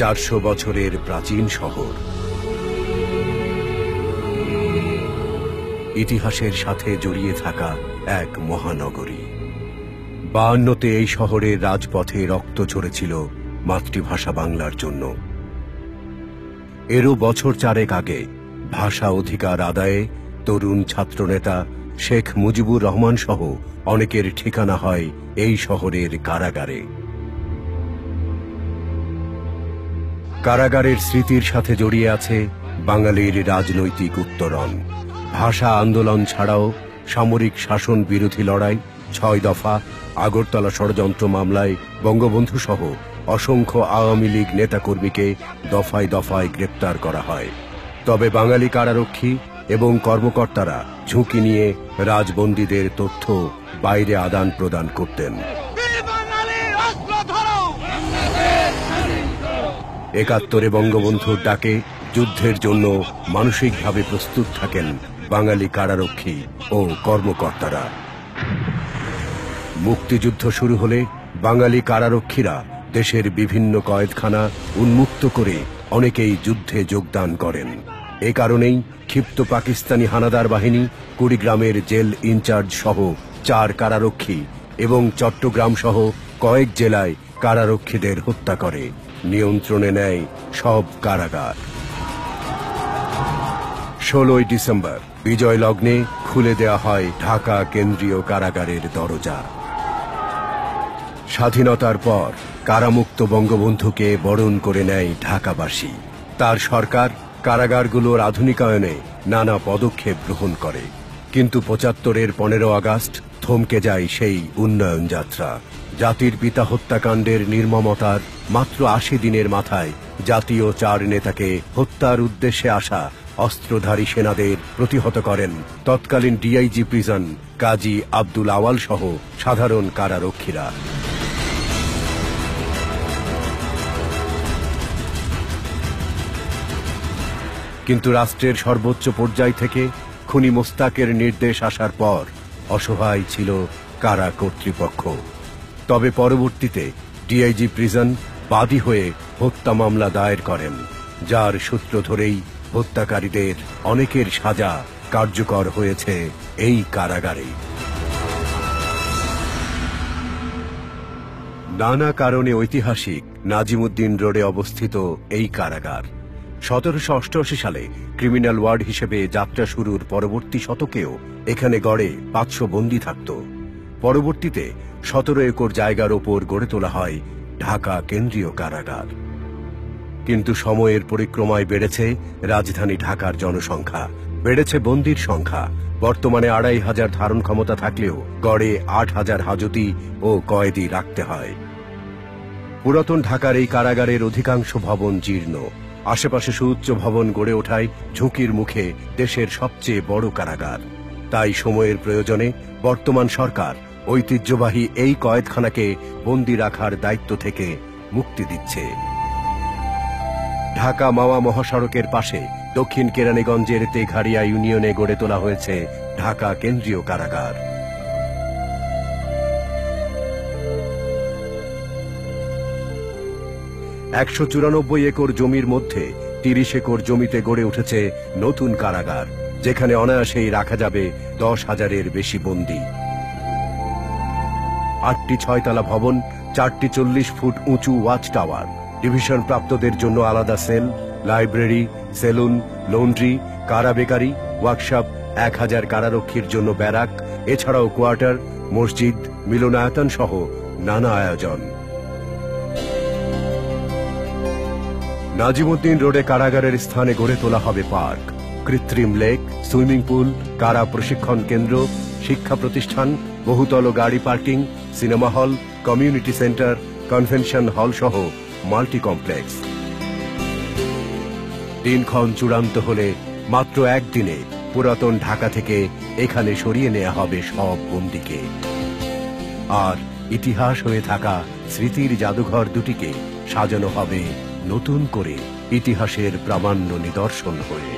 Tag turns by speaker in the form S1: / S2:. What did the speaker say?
S1: 400 বছরের প্রাচীন শহর, ইতিহাসের সাথে জড়িয়ে থাকা এক মহানগরী। 52তে এই শহরের রাজপথে রক্ত ঝরেছিল মাতৃভাষা বাংলার জন্য। এরও বছর 4 আগে ভাষা অধিকার আদায়ে তরুণ ছাত্রনেতা শেখ মুজিবুর রহমান সহ অনেকের ঠিকানা হয় এই শহরের কারাগারে। কারাগারের স্মৃতির সাথে জড়িয়ে আছে বাঙালির রাজনৈতিক উত্তরণ। ভাষা আন্দোলন ছাড়াও সামরিক শাসন বিরোধী লড়াই, 6 দফা, আগরতলা ষড়যন্ত্র মামলায় বঙ্গবন্ধু সহ অসংখ্য আওয়ামী লীগ নেতাকর্মীকে দফায় দফায় গ্রেপ্তার করা হয়। তবে বাঙালি কারারক্ষী এবং কর্মকর্তারা ঝুঁকি নিয়ে রাজবন্দীদের তথ্য বাইরে আদান প্রদান করতেন। 71-এ বঙ্গবন্ধুর ডাকে যুদ্ধের জন্য মানসিকভাবে প্রস্তুত থাকেন বাঙালি কারারক্ষী ও কর্মকর্তারা। মুক্তিযুদ্ধ শুরু হলে বাঙালি কারারক্ষীরা দেশের বিভিন্ন কয়েদখানা উন্মুক্ত করে অনেকেই যুদ্ধে যোগদান করেন। এ কারণেই ক্ষিপ্ত পাকিস্তানি হানাদার বাহিনী কুড়িগ্রামের জেল ইনচার্জ সহ 4 কারারক্ষী এবং চট্টগ্রাম সহ কয়েক জেলায় কারারক্ষীদের হত্যা করে নিয়ন্ত্রণে নেয় সব কারাগার। 16ই ডিসেম্বর বিজয় লগ্নে খুলে দেয়া হয় ঢাকা কেন্দ্রীয় কারাগারের দরজা। স্বাধীনতার পর কারামুক্ত বঙ্গবন্ধুকে বরণ করে নেয় ঢাকাবাসী। তার সরকার কারাগারগুলোর আধুনিকায়নে নানা পদক্ষেপ গ্রহণ করে, কিন্তু 75-এর 15 আগস্ট থমকে যায় সেই উন্নয়ন যাত্রা। জাতির পিতা হত্যাকাণ্ডের নির্মমতার মাত্র 80 দিনের মাথায় জাতীয় 4 নেতাকে হত্যার উদ্দেশ্যে আসা অস্ত্রধারী সেনাদের প্রতিহত করেন তৎকালীন ডিআইজি প্রিজন কাজী আব্দুল আওয়াল সহ সাধারণ কারারক্ষীরা। কিন্তু রাষ্ট্রের সর্বোচ্চ পর্যায় থেকে খুনি মোস্তাকের নির্দেশ আসার পর অসহায় ছিল কারা কর্তৃপক্ষ। তবে পরবর্তীতে ডিআইজি প্রিজন বাদী হয়ে হত্যা মামলা দায়ের করেন, যার সূত্র ধরেই হত্যাকারীদের অনেকের সাজা কার্যকর হয়েছে এই কারাগারে। নানা কারণে ঐতিহাসিক নাজিমুদ্দিন রোডে অবস্থিত এই কারাগার 1788 সালে ক্রিমিনাল ওয়ার্ড হিসেবে যাত্রা শুরুর পরবর্তী শতকেও এখানে গড়ে 500 বন্দী থাকত। পরবর্তীতে 17 একর জায়গার ওপর গড়ে তোলা হয় ঢাকা কেন্দ্রীয় কারাগার। কিন্তু সময়ের পরিক্রমায় বেড়েছে রাজধানী ঢাকার জনসংখ্যা, বেড়েছে বন্দীর সংখ্যা। বর্তমানে 2500 ধারণ ক্ষমতা থাকলেও গড়ে 8000 হাজতি ও কয়েদি রাখতে হয়। পুরাতন ঢাকার এই কারাগারের অধিকাংশ ভবন জীর্ণ। আশেপাশে সুউচ্চ ভবন গড়ে ওঠায় ঝুঁকির মুখে দেশের সবচেয়ে বড় কারাগার। তাই সময়ের প্রয়োজনে বর্তমান সরকার ঐতিহ্যবাহী এই কয়েদখানাকে বন্দী রাখার দায়িত্ব থেকে মুক্তি দিচ্ছে। ঢাকা মাওয়া মহাসড়কের পাশে দক্ষিণ কেরানীগঞ্জের তেঘাড়িয়া ইউনিয়নে গড়ে তোলা হয়েছে ঢাকা কেন্দ্রীয় কারাগার। $194 একর জমির মধ্যে 30 একর জমিতে গড়ে উঠেছে নতুন কারাগার, যেখানে অনায়াসেই রাখা যাবে 10,000-এর বেশি বন্দী। 8টি 6তলা ভবন, 4টি 40 ফুট উঁচু ওয়াচ টাওয়ার, ডিভিশন প্রাপ্তদের জন্য আলাদা সেল, লাইব্রেরি, সেলুন, লন্ড্রি, কারা বেকারি, ওয়ার্কশপ, 1000 কারারক্ষীর জন্য ব্যারাক, এছাড়াও কোয়ার্টার, মসজিদ, মিলনায়তন সহ নানা আয়োজন। নাজিমুদ্দিন রোডে কারাগারের স্থানে গড়ে তোলা হবে পার্ক, কৃত্রিম লেক, সুইমিং পুল, কারা প্রশিক্ষণ কেন্দ্র, শিক্ষা প্রতিষ্ঠান, বহুতল গাড়ি parking, cinema hall, community centre, convention hall সহ মাল্টি কমপ্লেক্স। দিনক্ষণ চূড়ান্ত হলে মাত্র একদিনে পুরাতন ঢাকা থেকে এখানে সরিয়ে নেওয়া হবে সব বন্দীকে। আর ইতিহাস হয়ে থাকা স্মৃতির জাদুঘর দুটিকে সাজানো হবে নতুন করে ইতিহাসের প্রামাণ্য নিদর্শন হয়ে।